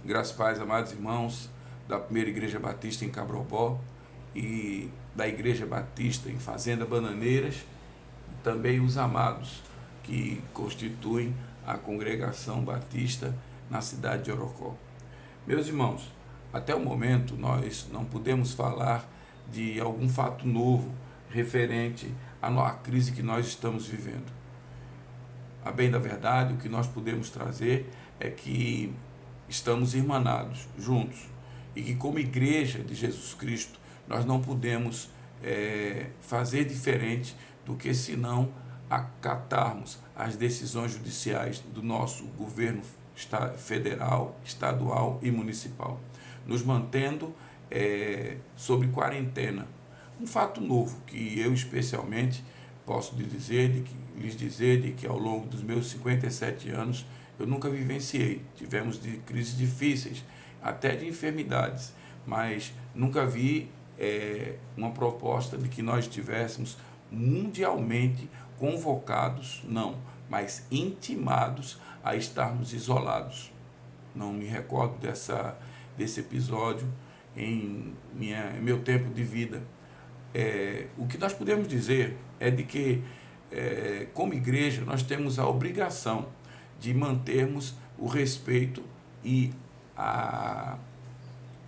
Graças e paz, amados irmãos da Primeira Igreja Batista em Cabrobó e da Igreja Batista em Fazenda Bananeiras, e também os amados que constituem a Congregação Batista na cidade de Orocó. Meus irmãos, até o momento nós não podemos falar de algum fato novo referente à crise que nós estamos vivendo. A bem da verdade, o que nós podemos trazer é que estamos irmanados, juntos, e que como igreja de Jesus Cristo, nós não podemos fazer diferente do que senão acatarmos as decisões judiciais do nosso governo federal, estadual e municipal, nos mantendo sob quarentena. Um fato novo que eu especialmente posso lhes dizer de que ao longo dos meus 57 anos eu nunca vivenciei. Tivemos de crises difíceis, até de enfermidades, mas nunca vi uma proposta de que nós estivéssemos mundialmente convocados, não, mas intimados a estarmos isolados. Não me recordo desse episódio em meu tempo de vida. O que nós podemos dizer é de que, como igreja, nós temos a obrigação de mantermos o respeito e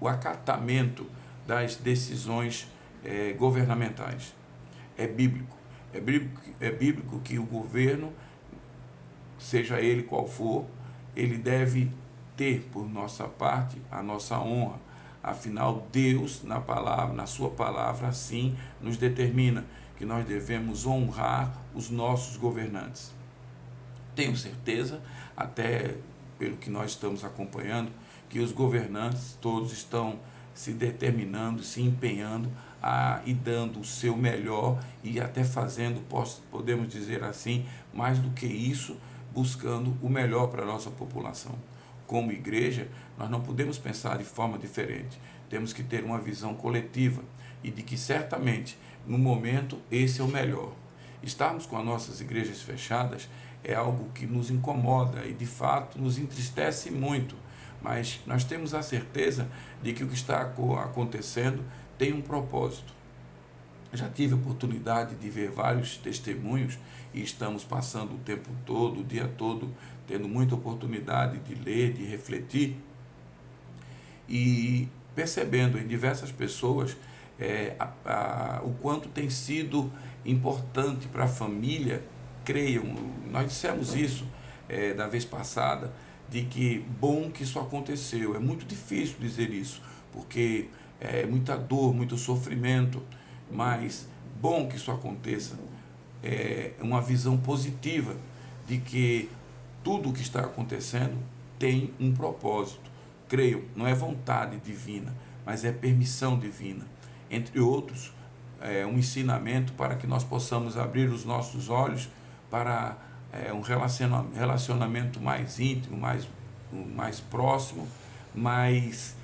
o acatamento das decisões governamentais. É bíblico. É bíblico que o governo, seja ele qual for, ele deve ter por nossa parte a nossa honra. Afinal, Deus, na sua palavra, assim nos determina que nós devemos honrar os nossos governantes. Tenho certeza, até pelo que nós estamos acompanhando, que os governantes todos estão se determinando, se empenhando e dando o seu melhor e até fazendo, podemos dizer assim, mais do que isso, buscando o melhor para a nossa população. Como igreja, nós não podemos pensar de forma diferente. Temos que ter uma visão coletiva e de que certamente, no momento, esse é o melhor. Estarmos com as nossas igrejas fechadas é algo que nos incomoda e, de fato, nos entristece muito. Mas nós temos a certeza de que o que está acontecendo tem um propósito. Já tive a oportunidade de ver vários testemunhos e estamos passando o tempo todo, o dia todo, tendo muita oportunidade de ler, de refletir e percebendo em diversas pessoas o quanto tem sido importante para a família. Creiam, nós dissemos isso da vez passada, de que bom que isso aconteceu. É muito difícil dizer isso, porque é muita dor, muito sofrimento, mas bom que isso aconteça. É uma visão positiva de que tudo o que está acontecendo tem um propósito. Creio, não é vontade divina, mas é permissão divina. Entre outros, um ensinamento para que nós possamos abrir os nossos olhos para um relacionamento mais íntimo, mais próximo, mais,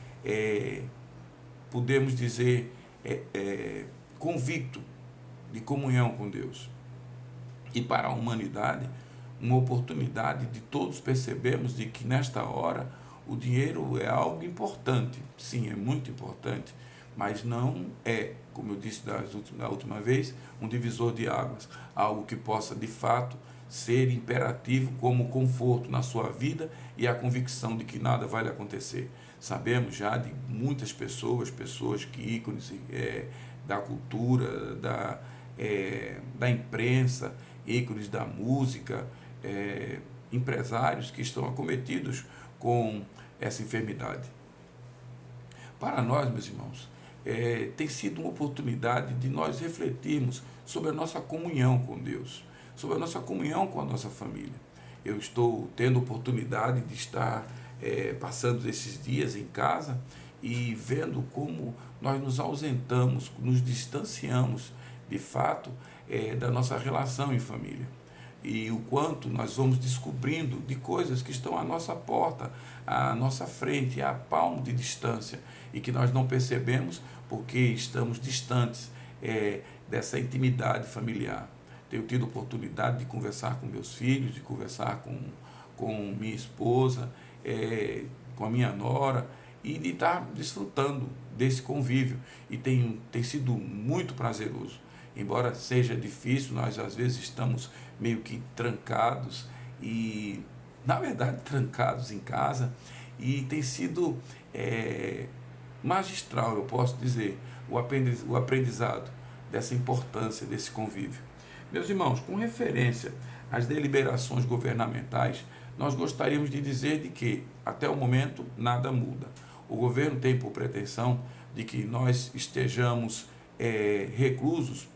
podemos dizer, convicto de comunhão com Deus. E para a humanidade, uma oportunidade de todos percebermos de que nesta hora o dinheiro é algo importante. Sim, é muito importante, mas não é, como eu disse da última vez, um divisor de águas, algo que possa de fato ser imperativo como conforto na sua vida e a convicção de que nada vai lhe acontecer. Sabemos já de muitas pessoas que ícones da cultura, da imprensa, ícones da música, empresários que estão acometidos com essa enfermidade. Para nós, meus irmãos, tem sido uma oportunidade de nós refletirmos sobre a nossa comunhão com Deus, sobre a nossa comunhão com a nossa família. Eu estou tendo a oportunidade de estar passando esses dias em casa e vendo como nós nos ausentamos, nos distanciamos de fato da nossa relação em família. E o quanto nós vamos descobrindo de coisas que estão à nossa porta, à nossa frente, a palmo de distância, e que nós não percebemos porque estamos distantes dessa intimidade familiar. Tenho tido oportunidade de conversar com meus filhos, de conversar com minha esposa, com a minha nora e de estar desfrutando desse convívio. E tem sido muito prazeroso. Embora seja difícil, nós às vezes estamos meio que trancados e, na verdade, trancados em casa, e tem sido magistral, eu posso dizer, o aprendizado dessa importância desse convívio. Meus irmãos, com referência às deliberações governamentais, nós gostaríamos de dizer de que, até o momento, nada muda. O governo tem por pretensão de que nós estejamos reclusos,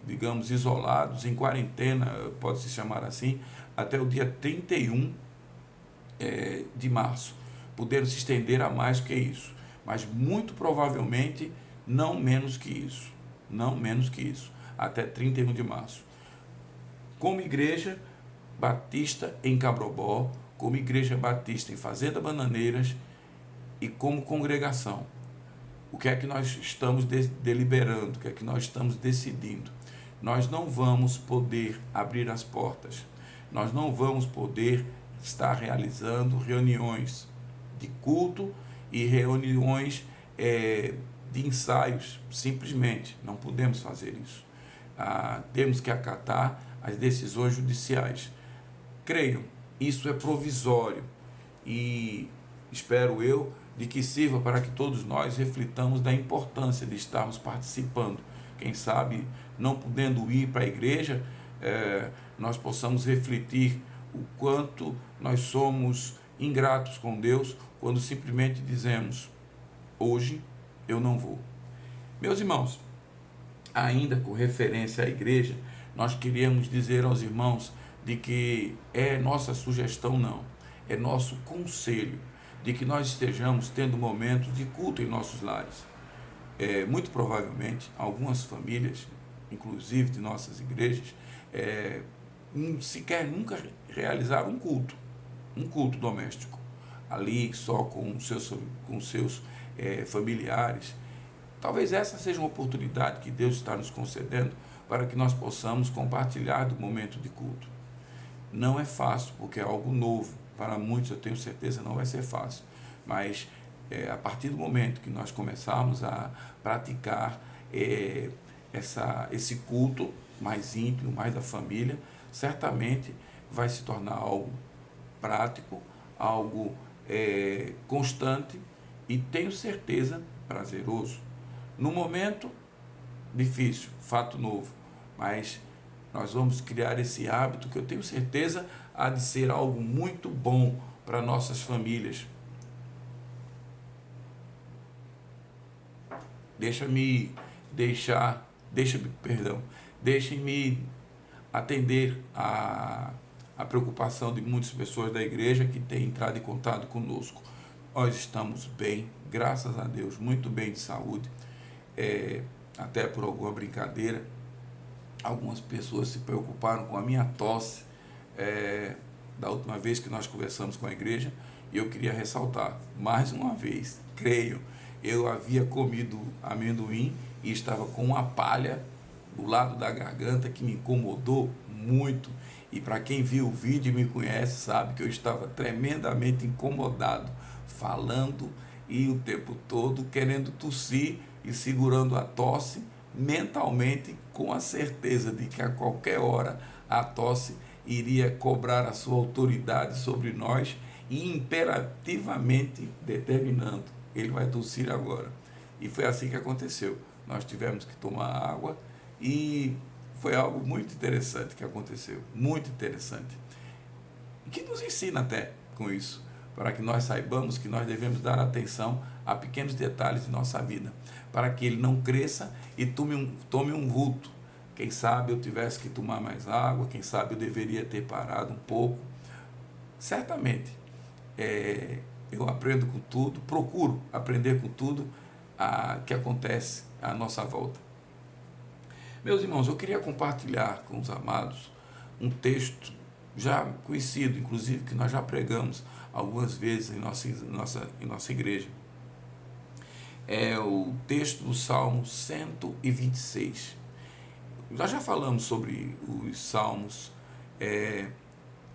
digamos, isolados, em quarentena, pode-se chamar assim, até o dia 31 de março, podendo se estender a mais que isso, mas muito provavelmente não menos que isso, até 31 de março. Como igreja batista em Cabrobó, como igreja batista em Fazenda Bananeiras e como congregação, o que é que nós estamos deliberando, o que é que nós estamos decidindo? Nós não vamos poder abrir as portas, nós não vamos poder estar realizando reuniões de culto e reuniões de ensaios, simplesmente, não podemos fazer isso. Temos que acatar as decisões judiciais. Creiam, isso é provisório e espero eu de que sirva para que todos nós reflitamos da importância de estarmos participando. Quem sabe, não podendo ir para a igreja, nós possamos refletir o quanto nós somos ingratos com Deus quando simplesmente dizemos: hoje eu não vou. Meus irmãos, ainda com referência à igreja, nós queríamos dizer aos irmãos de que é nossa sugestão, não, é nosso conselho, de que nós estejamos tendo momentos de culto em nossos lares. Muito provavelmente, algumas famílias, inclusive de nossas igrejas, sequer nunca realizaram um culto doméstico, ali só com seus familiares. Talvez essa seja uma oportunidade que Deus está nos concedendo para que nós possamos compartilhar do momento de culto. Não é fácil, porque é algo novo. Para muitos, eu tenho certeza, não vai ser fácil. Mas, a partir do momento que nós começarmos a praticar esse culto mais íntimo, mais da família, certamente vai se tornar algo prático, algo constante e, tenho certeza, prazeroso. No momento, difícil, fato novo, mas nós vamos criar esse hábito que eu tenho certeza há de ser algo muito bom para nossas famílias. Deixem-me atender a preocupação de muitas pessoas da igreja que têm entrado em contato conosco. Nós estamos bem, graças a Deus, muito bem de saúde. Até por alguma brincadeira, algumas pessoas se preocuparam com a minha tosse da última vez que nós conversamos com a igreja, e eu queria ressaltar, mais uma vez, creio, eu havia comido amendoim e estava com uma palha do lado da garganta que me incomodou muito, e para quem viu o vídeo e me conhece sabe que eu estava tremendamente incomodado, falando e o tempo todo querendo tossir e segurando a tosse mentalmente, com a certeza de que a qualquer hora a tosse iria cobrar a sua autoridade sobre nós e imperativamente determinando: ele vai tossir agora. E foi assim que aconteceu. Nós tivemos que tomar água e foi algo muito interessante que aconteceu, muito interessante, e que nos ensina até com isso, para que nós saibamos que nós devemos dar atenção a pequenos detalhes de nossa vida, para que ele não cresça e tome um vulto. Quem sabe eu tivesse que tomar mais água, quem sabe eu deveria ter parado um pouco. Certamente, eu aprendo com tudo, procuro aprender com tudo que acontece à nossa volta. Meus irmãos, eu queria compartilhar com os amados um texto já conhecido, inclusive que nós já pregamos algumas vezes em nossa igreja. É o texto do Salmo 126. Nós já falamos sobre os salmos,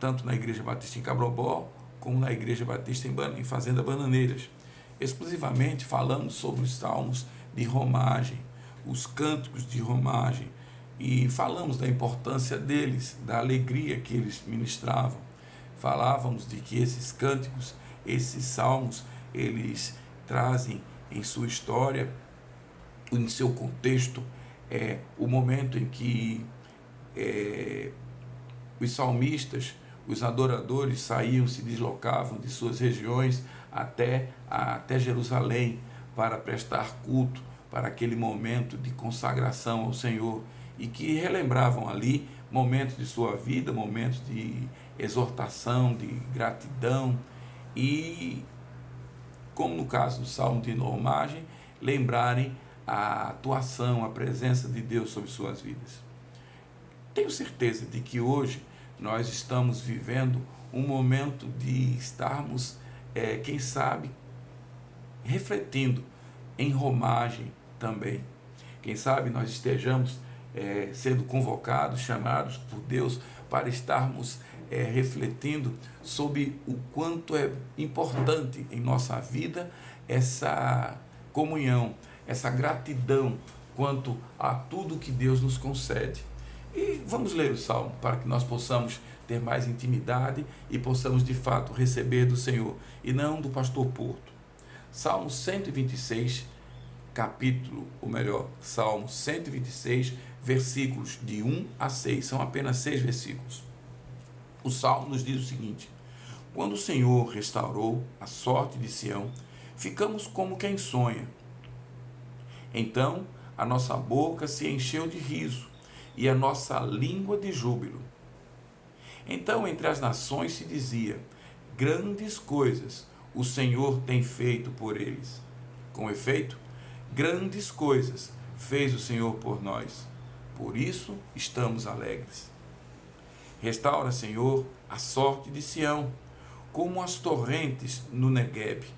tanto na Igreja Batista em Cabrobó, como na Igreja Batista em Fazenda Bananeiras. Exclusivamente falamos sobre os salmos de romagem, os cânticos de romagem, e falamos da importância deles, da alegria que eles ministravam. Falávamos de que esses cânticos, esses salmos, eles trazem em sua história, em seu contexto, o momento em que os salmistas, os adoradores saíam, se deslocavam de suas regiões até Jerusalém para prestar culto, para aquele momento de consagração ao Senhor, e que relembravam ali momentos de sua vida, momentos de exortação, de gratidão, e, como no caso do Salmo de romagem, lembrarem a atuação, a presença de Deus sobre suas vidas. Tenho certeza de que hoje nós estamos vivendo um momento de estarmos, quem sabe, refletindo em romagem também. Quem sabe nós estejamos sendo convocados, chamados por Deus para estarmos refletindo sobre o quanto é importante em nossa vida essa comunhão, essa gratidão quanto a tudo que Deus nos concede. E vamos ler o Salmo para que nós possamos ter mais intimidade e possamos de fato receber do Senhor e não do pastor Porto. Salmo 126, Salmo 126, versículos de 1 a 6, são apenas 6 versículos. O Salmo nos diz o seguinte: quando o Senhor restaurou a sorte de Sião, ficamos como quem sonha. Então a nossa boca se encheu de riso e a nossa língua de júbilo. Então entre as nações se dizia: grandes coisas o Senhor tem feito por eles. Com efeito, grandes coisas fez o Senhor por nós. Por isso estamos alegres. Restaura, Senhor, a sorte de Sião, como as torrentes no Neguebe.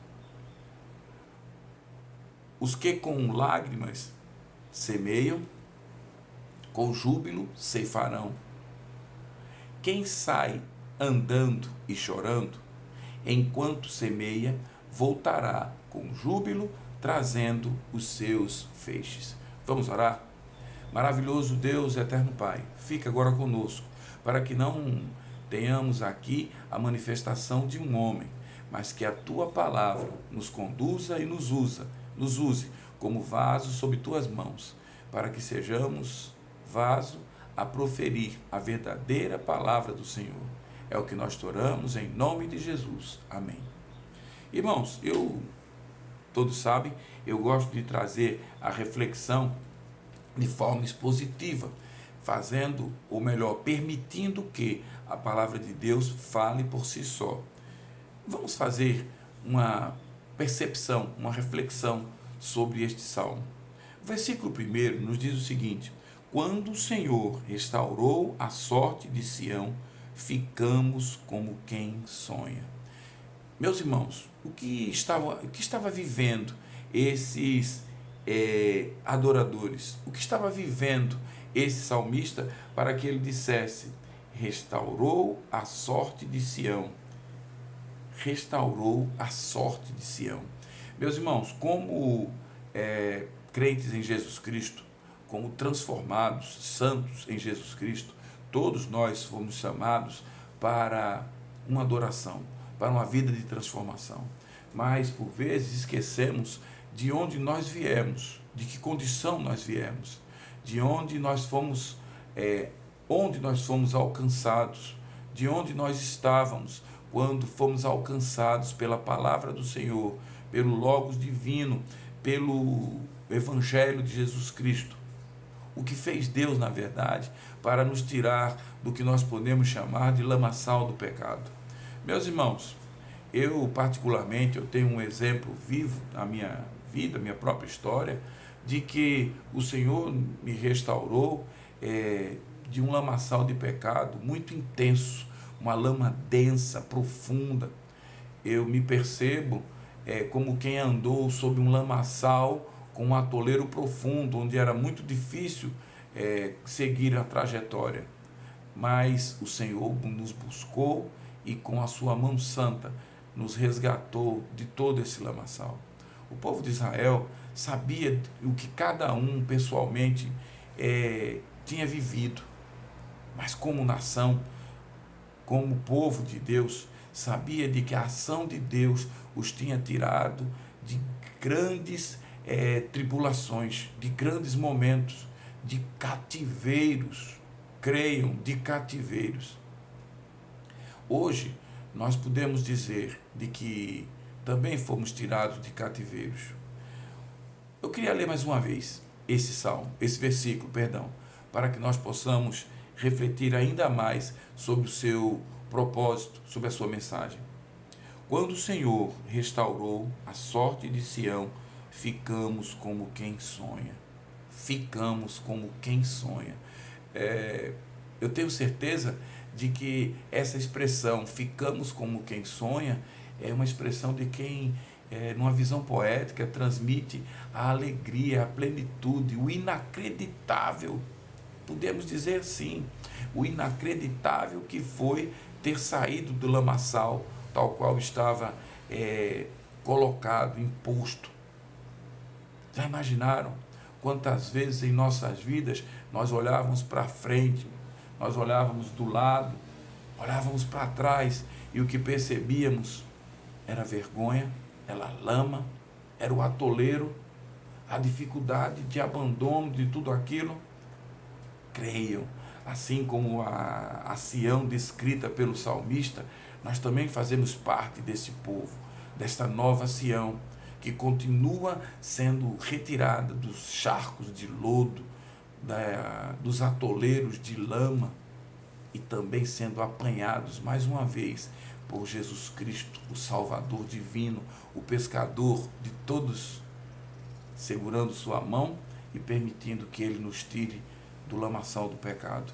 Os que com lágrimas semeiam, com júbilo ceifarão. Quem sai andando e chorando, enquanto semeia, voltará com júbilo, trazendo os seus feixes. Vamos orar? Maravilhoso Deus, eterno Pai, fica agora conosco, para que não tenhamos aqui a manifestação de um homem, mas que a Tua palavra nos conduza e nos use como vaso sob Tuas mãos, para que sejamos vaso a proferir a verdadeira palavra do Senhor. É o que nós te oramos em nome de Jesus. Amém. Irmãos, todos sabem, eu gosto de trazer a reflexão de forma expositiva, fazendo, ou melhor, permitindo que a palavra de Deus fale por si só. Vamos fazer uma percepção, uma reflexão sobre este salmo. O versículo 1 nos diz o seguinte: quando o Senhor restaurou a sorte de Sião, ficamos como quem sonha. Meus irmãos, o que estava vivendo esses adoradores? O que estava vivendo esse salmista para que ele dissesse: restaurou a sorte de Sião? Restaurou a sorte de Sião. Meus irmãos, como crentes em Jesus Cristo, como transformados, santos em Jesus Cristo, todos nós fomos chamados para uma adoração, para uma vida de transformação. Mas, por vezes, esquecemos de onde nós viemos, de que condição nós viemos, de onde nós fomos alcançados, de onde nós estávamos quando fomos alcançados pela palavra do Senhor, pelo Logos divino, pelo Evangelho de Jesus Cristo. O que fez Deus, na verdade, para nos tirar do que nós podemos chamar de lamaçal do pecado. Meus irmãos, eu particularmente, eu tenho um exemplo vivo na minha vida, minha própria história, de que o Senhor me restaurou de um lamaçal de pecado muito intenso, uma lama densa, profunda. Eu me percebo como quem andou sob um lamaçal com um atoleiro profundo, onde era muito difícil seguir a trajetória. Mas o Senhor nos buscou e com a sua mão santa nos resgatou de todo esse lamaçal. O povo de Israel sabia o que cada um pessoalmente tinha vivido, mas como nação, como povo de Deus, sabia de que a ação de Deus os tinha tirado de grandes tribulações, de grandes momentos, de cativeiros, creiam, de cativeiros. Hoje, nós podemos dizer de que também fomos tirados de cativeiros. Eu queria ler mais uma vez esse versículo, para que nós possamos refletir ainda mais sobre o seu propósito, sobre a sua mensagem. Quando o Senhor restaurou a sorte de Sião, ficamos como quem sonha. Ficamos como quem sonha. Eu tenho certeza de que essa expressão, ficamos como quem sonha, é uma expressão de quem, numa visão poética, transmite a alegria, a plenitude, o inacreditável. Podemos dizer sim, o inacreditável que foi ter saído do lamaçal, tal qual estava colocado, imposto. Já imaginaram quantas vezes em nossas vidas nós olhávamos para frente, nós olhávamos do lado, olhávamos para trás e o que percebíamos era vergonha, era lama, era o atoleiro, a dificuldade de abandono de tudo aquilo? Creiam, assim como a Sião descrita pelo salmista, nós também fazemos parte desse povo, desta nova Sião, que continua sendo retirada dos charcos de lodo, dos atoleiros de lama, e também sendo apanhados mais uma vez por Jesus Cristo, o Salvador divino, o pescador de todos, segurando sua mão e permitindo que Ele nos tire do lamaçal do pecado.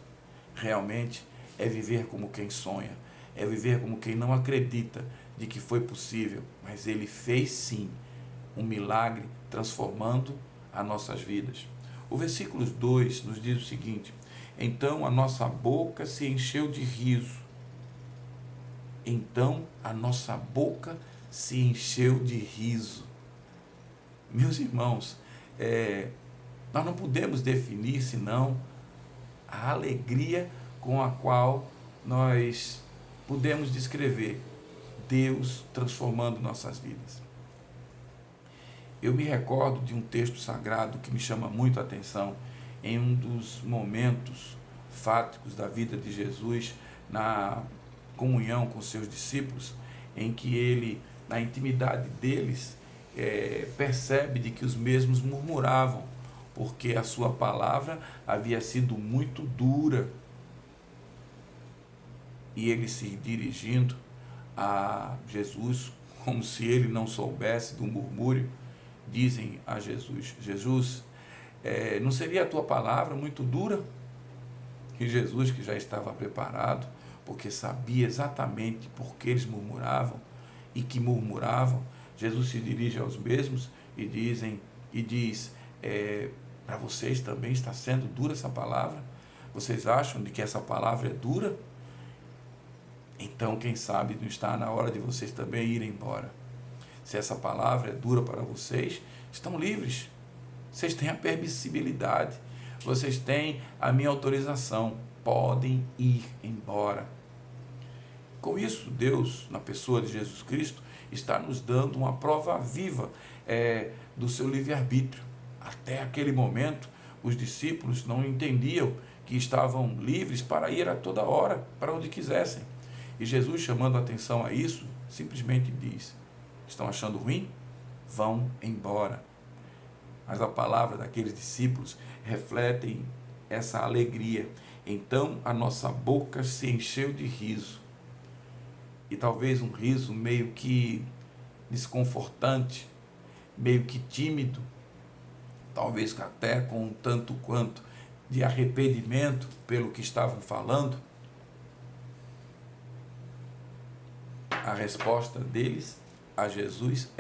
Realmente é viver como quem sonha, é viver como quem não acredita de que foi possível, mas Ele fez sim um milagre transformando as nossas vidas. O versículo 2 nos diz o seguinte: então a nossa boca se encheu de riso. Então a nossa boca se encheu de riso. Meus irmãos, nós não podemos definir senão a alegria com a qual nós podemos descrever Deus transformando nossas vidas. Eu me recordo de um texto sagrado que me chama muito a atenção em um dos momentos fáticos da vida de Jesus, na comunhão com seus discípulos, em que ele, na intimidade deles, percebe de que os mesmos murmuravam, porque a sua palavra havia sido muito dura. E ele se dirigindo a Jesus, como se ele não soubesse do murmúrio, dizem a Jesus: Jesus, não seria a tua palavra muito dura? E Jesus, que já estava preparado, porque sabia exatamente por que eles murmuravam e que murmuravam, Jesus se dirige aos mesmos e diz: para vocês também está sendo dura essa palavra? Vocês acham de que essa palavra é dura? Então, quem sabe não está na hora de vocês também irem embora. Se essa palavra é dura para vocês, estão livres. Vocês têm a permissibilidade. Vocês têm a minha autorização. Podem ir embora. Com isso, Deus, na pessoa de Jesus Cristo, está nos dando uma prova viva do seu livre-arbítrio. Até aquele momento, os discípulos não entendiam que estavam livres para ir a toda hora, para onde quisessem. E Jesus, chamando a atenção a isso, simplesmente diz: estão achando ruim? Vão embora. Mas a palavra daqueles discípulos reflete essa alegria. Então a nossa boca se encheu de riso. E talvez um riso meio que desconfortante, meio que tímido, talvez até com um tanto quanto de arrependimento pelo que estavam falando. A resposta deles a Jesus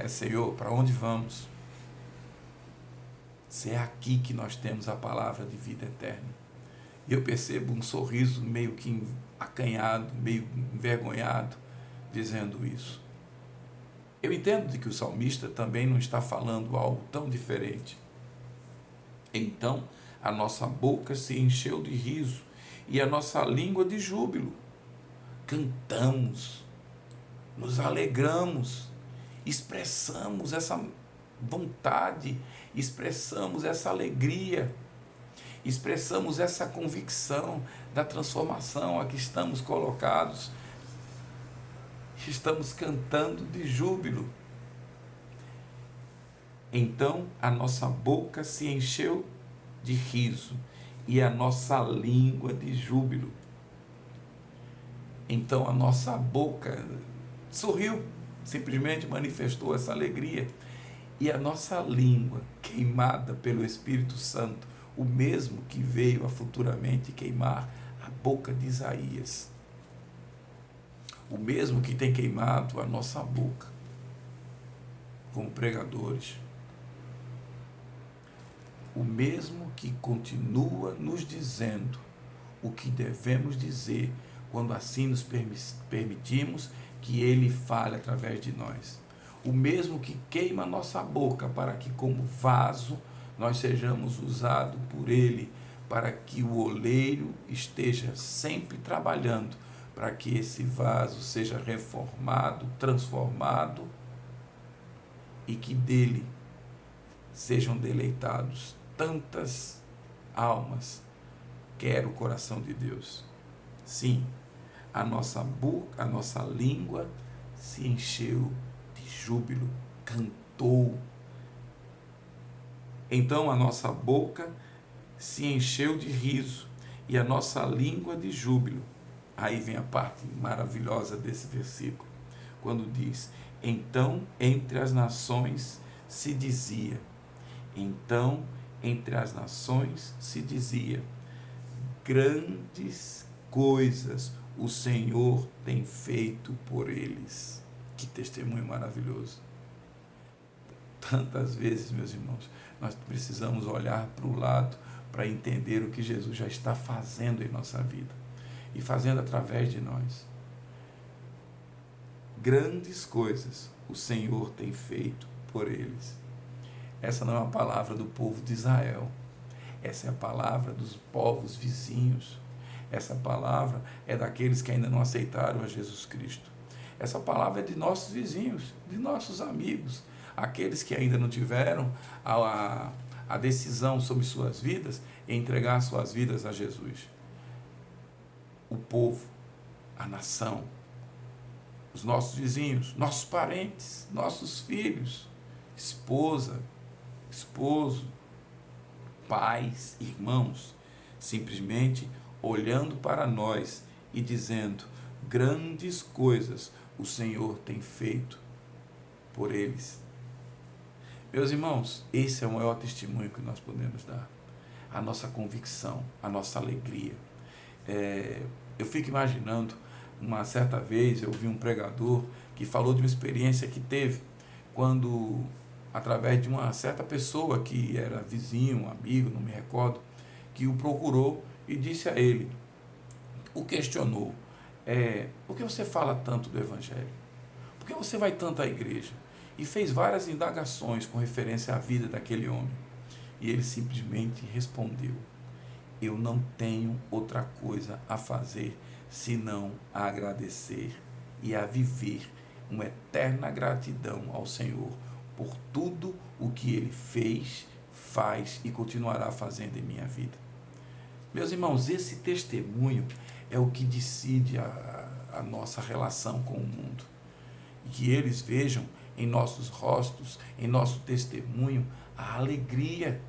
Senhor, para onde vamos? Se é aqui que nós temos a palavra de vida eterna. E eu percebo um sorriso meio que acanhado, meio envergonhado, dizendo isso. Eu entendo de que o salmista também não está falando algo tão diferente. Então, a nossa boca se encheu de riso e a nossa língua de júbilo. Cantamos, nos alegramos, expressamos essa vontade, expressamos essa alegria, expressamos essa convicção da transformação a que estamos colocados. Estamos cantando de júbilo. Então a nossa boca se encheu de riso e a nossa língua de júbilo. Então a nossa boca sorriu, simplesmente manifestou essa alegria. E a nossa língua, queimada pelo Espírito Santo, o mesmo que veio a futuramente queimar a boca de Isaías, o mesmo que tem queimado a nossa boca como pregadores, o mesmo que continua nos dizendo o que devemos dizer quando assim nos permitimos que Ele fale através de nós, o mesmo que queima a nossa boca para que como vaso nós sejamos usados por Ele, para que o oleiro esteja sempre trabalhando para que esse vaso seja reformado, transformado e que dele sejam deleitados tantas almas, quer o coração de Deus. Sim, a nossa boca, a nossa língua se encheu de júbilo, cantou. Então a nossa boca se encheu de riso e a nossa língua de júbilo. Aí vem a parte maravilhosa desse versículo, quando diz: então entre as nações se dizia, então entre as nações se dizia, grandes coisas o Senhor tem feito por eles. Que testemunho maravilhoso. Tantas vezes, meus irmãos, nós precisamos olhar para o lado para entender o que Jesus já está fazendo em nossa vida e fazendo através de nós. Grandes coisas o Senhor tem feito por eles. Essa não é uma palavra do povo de Israel, essa é a palavra dos povos vizinhos, essa palavra é daqueles que ainda não aceitaram a Jesus Cristo, essa palavra é de nossos vizinhos, de nossos amigos, aqueles que ainda não tiveram a decisão sobre suas vidas e entregar suas vidas a Jesus. O povo, a nação, os nossos vizinhos, nossos parentes, nossos filhos, esposa, esposo, pais, irmãos, simplesmente olhando para nós e dizendo, grandes coisas o Senhor tem feito por eles. Meus irmãos, esse é o maior testemunho que nós podemos dar. A nossa convicção, a nossa alegria. Eu fico imaginando, uma certa vez eu vi um pregador que falou de uma experiência que teve quando, através de uma certa pessoa que era vizinho, um amigo, não me recordo, que o procurou e disse a ele, o questionou, por que você fala tanto do Evangelho? Por que você vai tanto à igreja? E fez várias indagações com referência à vida daquele homem. E ele simplesmente respondeu, eu não tenho outra coisa a fazer senão a agradecer e a viver uma eterna gratidão ao Senhor por tudo o que Ele fez, faz e continuará fazendo em minha vida. Meus irmãos, esse testemunho é o que decide a nossa relação com o mundo. E que eles vejam em nossos rostos, em nosso testemunho, a alegria,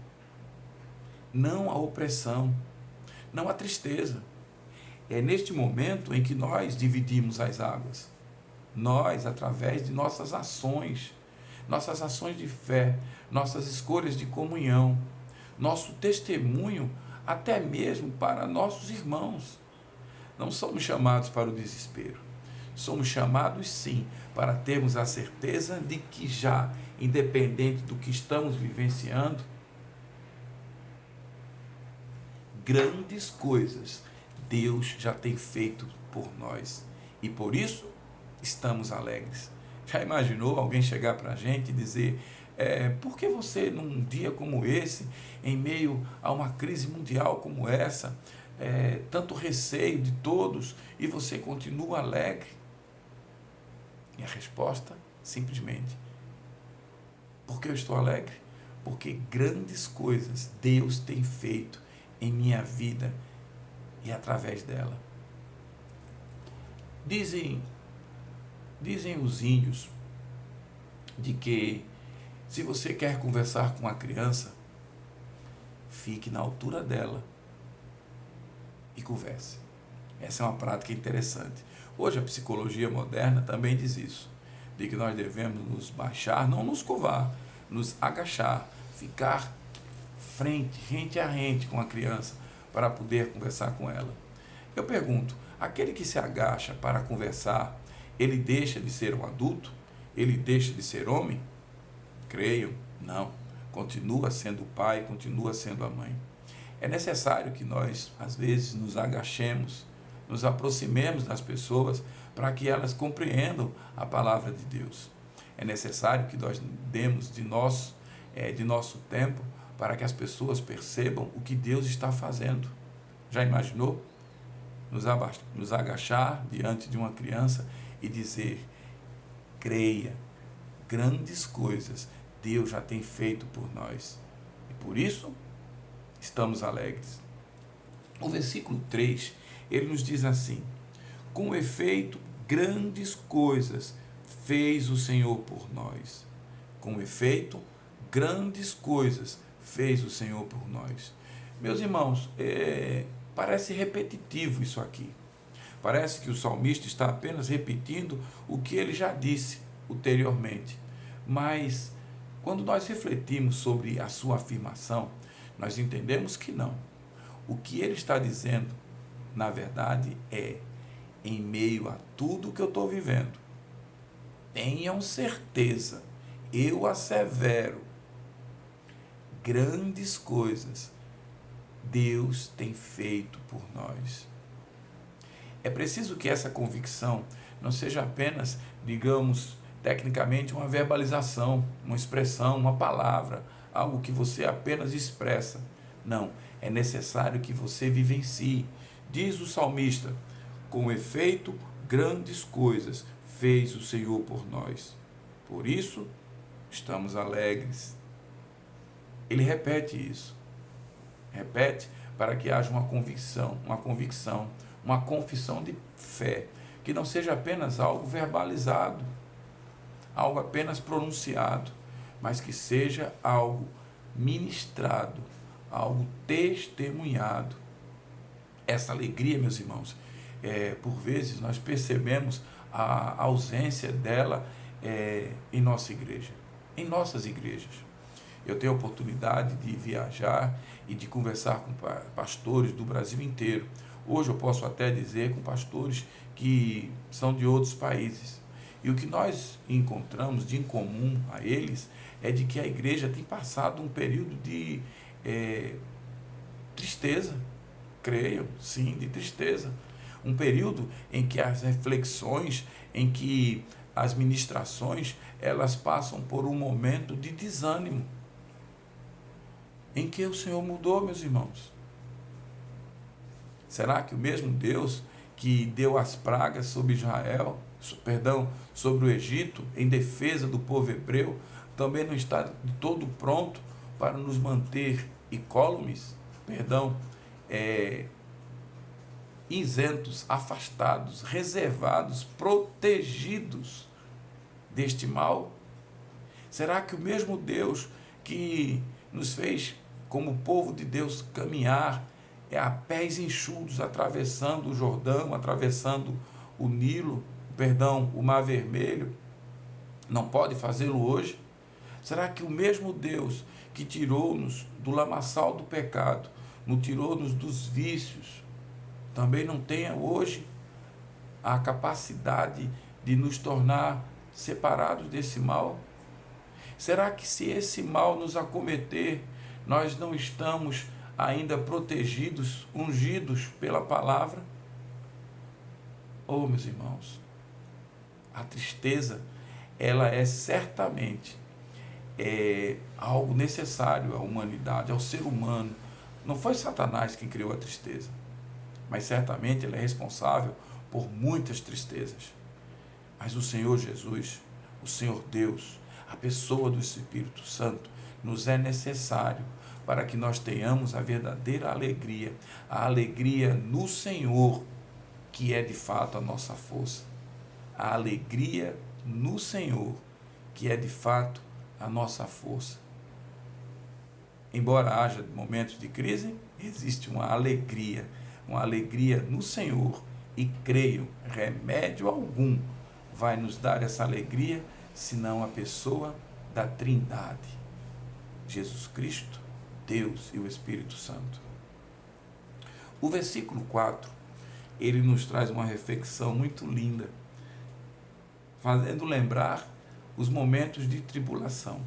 não a opressão, não a tristeza. É neste momento em que nós dividimos as águas. Nós, através de nossas ações de fé, nossas escolhas de comunhão, nosso testemunho, até mesmo para nossos irmãos. Não somos chamados para o desespero. Somos chamados, sim, para termos a certeza de que já, independente do que estamos vivenciando, grandes coisas Deus já tem feito por nós. E por isso estamos alegres. Já imaginou alguém chegar para a gente e dizer: por que você, num dia como esse, em meio a uma crise mundial como essa, tanto receio de todos, e você continua alegre? E a resposta, simplesmente: por que eu estou alegre? Porque grandes coisas Deus tem feito em minha vida e através dela. Dizem os índios de que se você quer conversar com uma criança, fique na altura dela e converse. Essa é uma prática interessante. Hoje a psicologia moderna também diz isso, de que nós devemos nos baixar, não nos curvar, nos agachar, ficar frente a frente com a criança para poder conversar com ela. Eu pergunto, aquele que se agacha para conversar, ele deixa de ser um adulto? Ele deixa de ser homem? Creio, não. Continua sendo o pai, continua sendo a mãe. É necessário que nós, às vezes, nos agachemos, nos aproximemos das pessoas para que elas compreendam a palavra de Deus. É necessário que nós demos de nosso tempo para que as pessoas percebam o que Deus está fazendo. Já imaginou? Nos agachar diante de uma criança e dizer: creia, grandes coisas Deus já tem feito por nós. E por isso, estamos alegres. O versículo 3, ele nos diz assim: com efeito, grandes coisas fez o Senhor por nós. Com efeito, grandes coisas fez o Senhor por nós. Meus irmãos, parece repetitivo isso aqui. Parece que o salmista está apenas repetindo o que ele já disse anteriormente. Mas, quando nós refletimos sobre a sua afirmação, nós entendemos que não. O que ele está dizendo, na verdade, em meio a tudo que eu estou vivendo, tenham certeza, eu assevero, grandes coisas Deus tem feito por nós. É preciso que essa convicção não seja apenas, digamos, tecnicamente uma verbalização, uma expressão, uma palavra, algo que você apenas expressa. Não, é necessário que você vivencie. Diz o salmista: com efeito, grandes coisas fez o Senhor por nós. Por isso, estamos alegres. Ele repete isso. Repete para que haja uma convicção, uma confissão de fé, que não seja apenas algo verbalizado, algo apenas pronunciado, mas que seja algo ministrado, algo testemunhado. Essa alegria, meus irmãos, por vezes nós percebemos a ausência dela em nossa igreja, em nossas igrejas. Eu tenho a oportunidade de viajar e de conversar com pastores do Brasil inteiro. Hoje eu posso até dizer com pastores que são de outros países. E o que nós encontramos de incomum a eles é de que a igreja tem passado um período de tristeza, creio, sim, de tristeza. Um período em que as reflexões, em que as ministrações, elas passam por um momento de desânimo, em que o Senhor mudou, meus irmãos. Será que o mesmo Deus que deu as pragas sobre sobre o Egito, em defesa do povo hebreu, também não está de todo pronto para nos manter incólumes, isentos, afastados, reservados, protegidos deste mal? Será que o mesmo Deus que nos fez, como povo de Deus, caminhar a pés enxutos, atravessando o Jordão, atravessando o Nilo, o Mar Vermelho, não pode fazê-lo hoje? Será que o mesmo Deus que tirou-nos do lamaçal do pecado, nos tirou-nos dos vícios, também não tenha hoje a capacidade de nos tornar separados desse mal? Será que, se esse mal nos acometer, nós não estamos ainda protegidos, ungidos pela palavra. Oh, meus irmãos, a tristeza, ela é certamente algo necessário à humanidade, ao ser humano. Não foi Satanás quem criou a tristeza, mas certamente ele é responsável por muitas tristezas. Mas o Senhor Jesus, o Senhor Deus, a pessoa do Espírito Santo, nos é necessário para que nós tenhamos a verdadeira alegria, a alegria no Senhor, que é de fato a nossa força. A alegria no Senhor, que é de fato a nossa força. Embora haja momentos de crise, existe uma alegria no Senhor, e creio, remédio algum vai nos dar essa alegria, senão a pessoa da Trindade, Jesus Cristo, Deus e o Espírito Santo. O versículo 4, ele nos traz uma reflexão muito linda, fazendo lembrar os momentos de tribulação.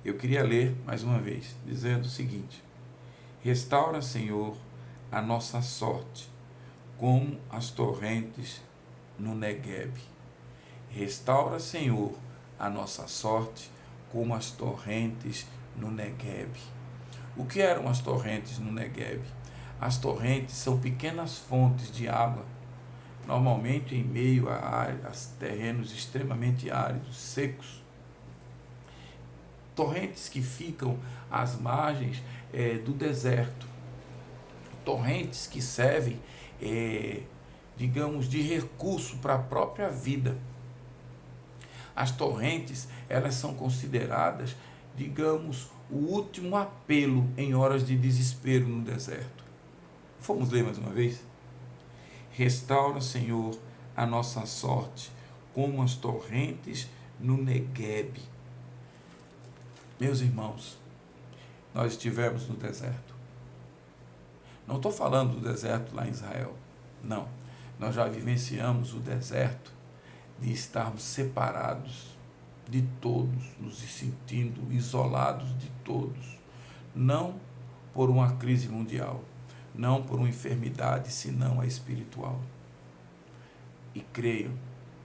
Eu queria ler mais uma vez, dizendo o seguinte: restaura, Senhor, a nossa sorte, como as torrentes no Neguebe. Restaura, Senhor, a nossa sorte, como as torrentes no Neguebe. O que eram as torrentes no Neguebe? As torrentes são pequenas fontes de água, normalmente em meio a terrenos extremamente áridos, secos. Torrentes que ficam às margens do deserto. Torrentes que servem, digamos, de recurso para a própria vida. As torrentes, elas são consideradas, digamos, o último apelo em horas de desespero no deserto. Vamos ler mais uma vez? Restaura, Senhor, a nossa sorte, como as torrentes no Neguebe. Meus irmãos, nós estivemos no deserto. Não estou falando do deserto lá em Israel, não. Nós já vivenciamos o deserto de estarmos separados de todos, nos sentindo isolados de todos, não por uma crise mundial, não por uma enfermidade, senão a espiritual. E creio,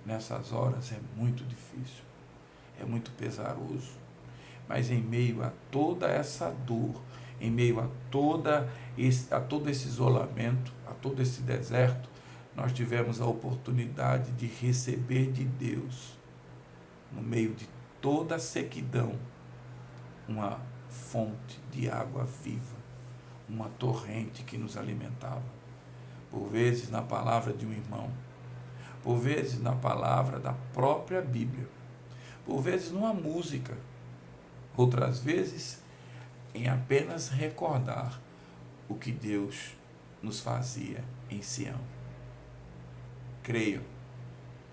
nessas horas é muito difícil, é muito pesaroso, mas em meio a toda essa dor, em meio a todo esse isolamento, a todo esse deserto, nós tivemos a oportunidade de receber de Deus, no meio de toda a sequidão, uma fonte de água viva, uma torrente que nos alimentava. Por vezes na palavra de um irmão, por vezes na palavra da própria Bíblia, por vezes numa música, outras vezes em apenas recordar o que Deus nos fazia em Sião. Creio,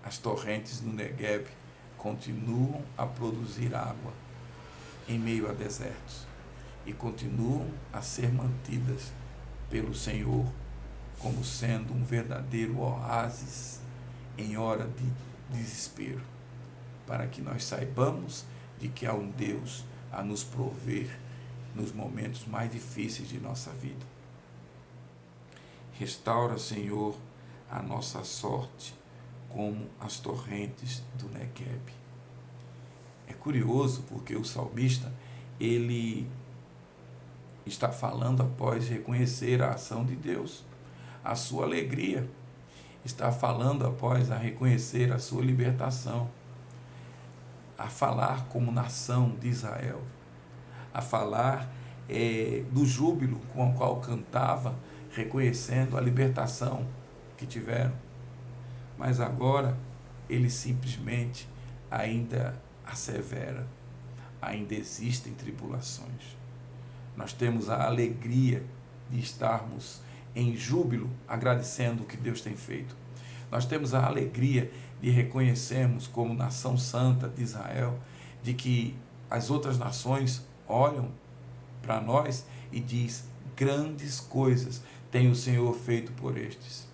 as torrentes no Neguebe continuam a produzir água em meio a desertos e continuam a ser mantidas pelo Senhor como sendo um verdadeiro oásis em hora de desespero, para que nós saibamos de que há um Deus a nos prover nos momentos mais difíceis de nossa vida. Restaura, Senhor, a nossa sorte, como as torrentes do Neguebe. É curioso porque o salmista, ele está falando após reconhecer a ação de Deus, a sua alegria, está falando após a reconhecer a sua libertação, a falar como nação de Israel, a falar do júbilo com o qual cantava, reconhecendo a libertação que tiveram. Mas agora ele simplesmente ainda assevera, ainda existem tribulações. Nós temos a alegria de estarmos em júbilo, agradecendo o que Deus tem feito. Nós temos a alegria de reconhecermos como nação santa de Israel, de que as outras nações olham para nós e diz: grandes coisas tem o Senhor feito por estes.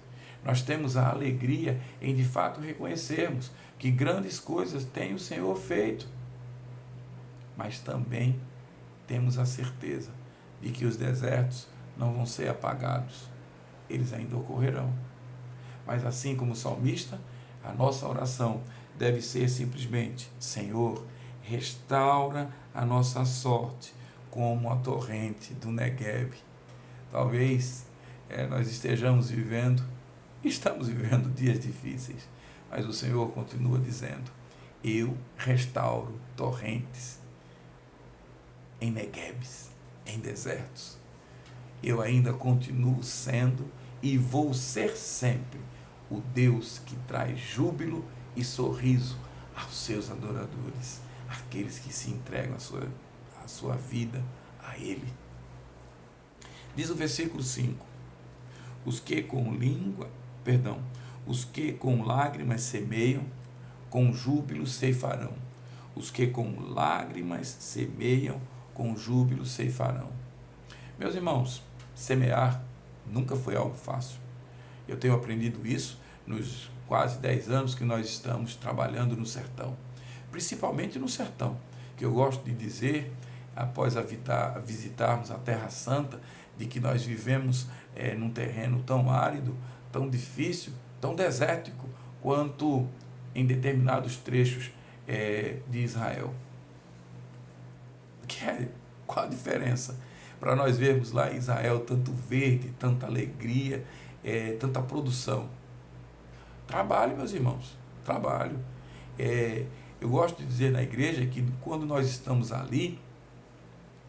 Nós temos a alegria em de fato reconhecermos que grandes coisas tem o Senhor feito, mas também temos a certeza de que os desertos não vão ser apagados, eles ainda ocorrerão. Mas assim como o salmista, a nossa oração deve ser simplesmente: Senhor, restaura a nossa sorte como a torrente do Negueb. Talvez nós estamos vivendo dias difíceis, mas o Senhor continua dizendo: eu restauro torrentes em Neguebs, em desertos. Eu ainda continuo sendo e vou ser sempre o Deus que traz júbilo e sorriso aos seus adoradores, aqueles que se entregam a sua vida a Ele. Diz o versículo 5: os que com lágrimas semeiam, com júbilo ceifarão. Os que com lágrimas semeiam, com júbilo ceifarão. Meus irmãos, semear nunca foi algo fácil. Eu tenho aprendido isso nos quase 10 anos que nós estamos trabalhando no sertão. Principalmente no sertão, que eu gosto de dizer, após visitarmos a Terra Santa, de que nós vivemos num terreno tão árido, tão difícil, tão desértico, quanto em determinados trechos de Israel. Qual a diferença? Para nós vermos lá em Israel tanto verde, tanta alegria, tanta produção. Trabalho, meus irmãos, trabalho. Eu gosto de dizer na igreja que quando nós estamos ali,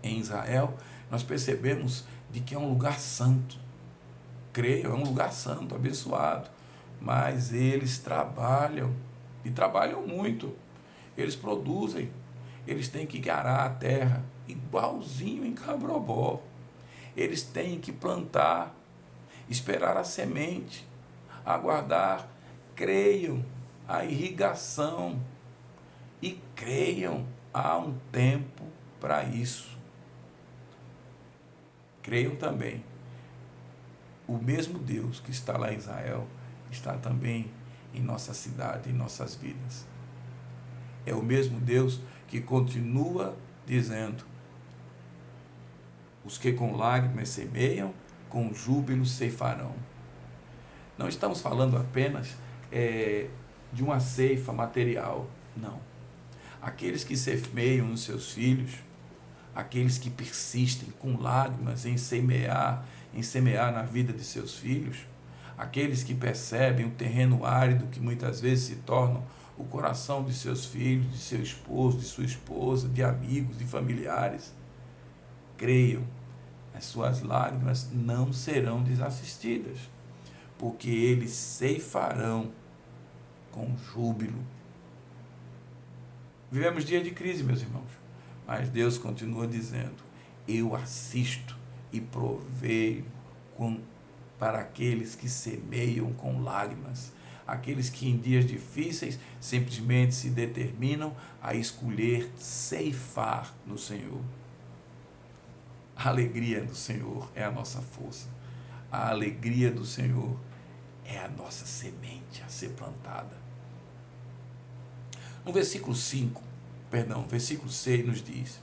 em Israel, nós percebemos de que é um lugar santo. Creio, é um lugar santo, abençoado. Mas eles trabalham, e trabalham muito. Eles produzem, eles têm que arar a terra, igualzinho em Cabrobó. Eles têm que plantar, esperar a semente, aguardar, creiam, a irrigação. E creiam, há um tempo para isso. Creiam também, o mesmo Deus que está lá em Israel, está também em nossa cidade, em nossas vidas. É o mesmo Deus que continua dizendo: os que com lágrimas semeiam, com júbilo ceifarão. Não estamos falando apenas de uma ceifa material, não. Aqueles que semeiam nos seus filhos, aqueles que persistem com lágrimas em semear na vida de seus filhos, aqueles que percebem o terreno árido que muitas vezes se torna o coração de seus filhos, de seu esposo, de sua esposa, de amigos, de familiares, creiam, as suas lágrimas não serão desassistidas, porque eles ceifarão com júbilo. Vivemos dia de crise, meus irmãos, mas Deus continua dizendo: eu assisto e proveio para aqueles que semeiam com lágrimas, aqueles que em dias difíceis simplesmente se determinam a escolher ceifar no Senhor. A alegria do Senhor é a nossa força. A alegria do Senhor é a nossa semente a ser plantada. No versículo 6 nos diz: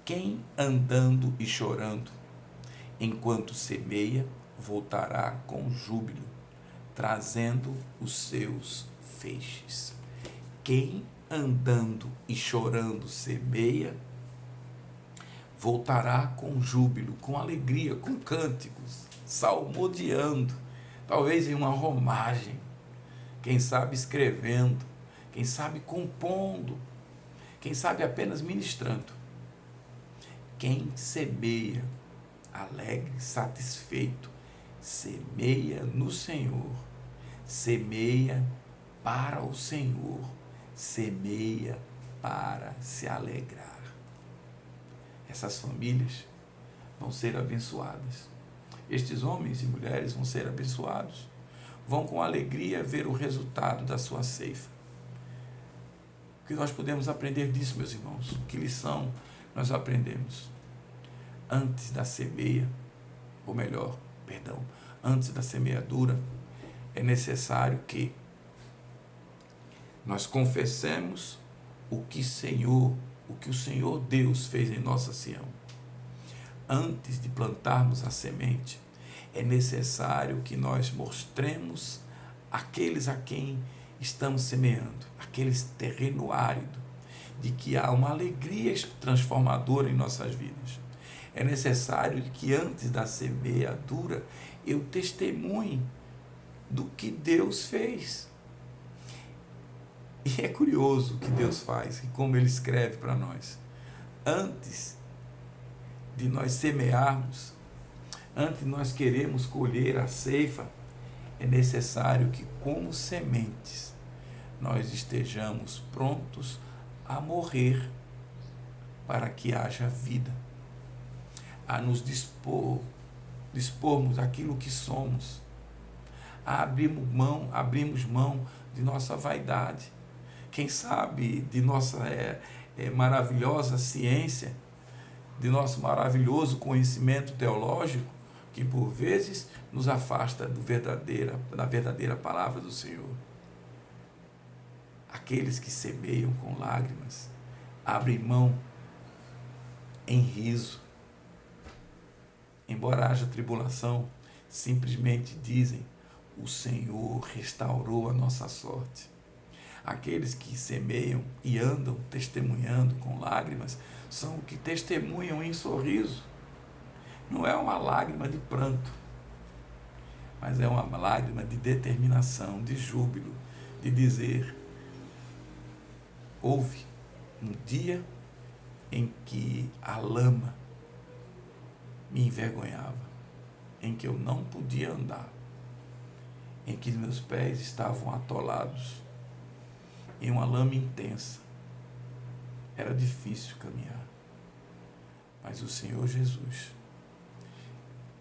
quem andando e chorando, enquanto semeia, voltará com júbilo, trazendo os seus feixes. Quem andando e chorando semeia, voltará com júbilo, com alegria, com cânticos, salmodiando, talvez em uma romagem, quem sabe escrevendo, quem sabe compondo, quem sabe apenas ministrando. Quem semeia alegre, satisfeito, semeia no Senhor, semeia para o Senhor, semeia para se alegrar. Essas famílias vão ser abençoadas. Estes homens e mulheres vão ser abençoados. Vão com alegria ver o resultado da sua ceifa. O que nós podemos aprender disso, meus irmãos? Que lição nós aprendemos? Antes da semeia, antes da semeadura, é necessário que nós confessemos o que o Senhor Deus fez em nossa Sião. antes de plantarmos a semente, é necessário que nós mostremos àqueles a quem estamos semeando, aqueles terreno árido, de que há uma alegria transformadora em nossas vidas. É necessário que antes da semeadura eu testemunhe do que Deus fez. E é curioso o que Deus faz e como Ele escreve para nós. Antes de nós semearmos, antes de nós queremos colher a ceifa, é necessário que, como sementes, nós estejamos prontos a morrer para que haja vida, a nos dispormos daquilo que somos, a abrirmos mão de nossa vaidade, quem sabe de nossa maravilhosa ciência, de nosso maravilhoso conhecimento teológico, que por vezes nos afasta da verdadeira palavra do Senhor. Aqueles que semeiam com lágrimas abrem mão em riso. Embora haja tribulação, simplesmente dizem: o Senhor restaurou a nossa sorte. Aqueles que semeiam e andam testemunhando com lágrimas são os que testemunham em sorriso. Não é uma lágrima de pranto, mas é uma lágrima de determinação, de júbilo, de dizer: houve um dia em que a lama me envergonhava, em que eu não podia andar, em que meus pés estavam atolados em uma lama intensa. Era difícil caminhar, mas o Senhor Jesus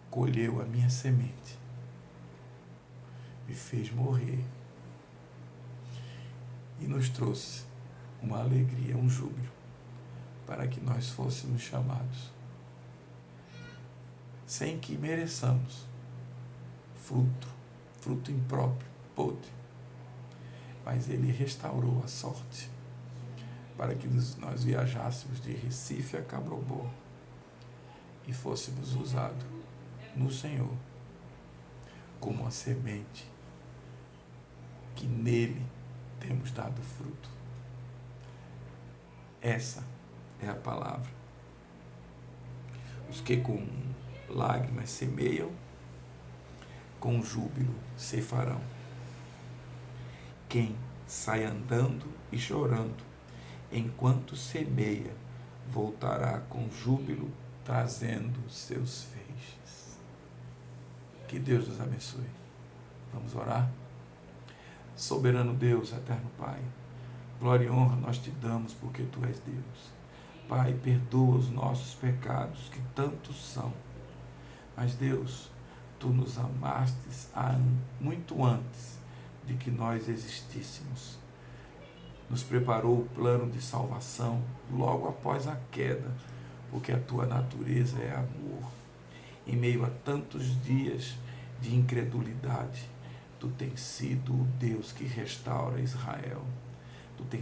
colheu a minha semente, me fez morrer e nos trouxe uma alegria, um júbilo, para que nós fôssemos chamados, sem que mereçamos, fruto impróprio, podre, mas Ele restaurou a sorte, para que nós viajássemos de Recife a Cabrobó e fôssemos usados no Senhor como a semente que nele temos dado fruto. Essa é a palavra. Os que com lágrimas semeiam, com júbilo ceifarão. Quem sai andando e chorando, enquanto semeia, voltará com júbilo, trazendo seus feixes. Que Deus nos abençoe. Vamos orar? Soberano Deus, eterno Pai, glória e honra nós te damos porque Tu és Deus. Pai, perdoa os nossos pecados, que tantos são. Mas Deus, Tu nos amastes muito antes de que nós existíssemos. Nos preparou o plano de salvação logo após a queda, porque a Tua natureza é amor. Em meio a tantos dias de incredulidade, Tu tens sido o Deus que restaura Israel.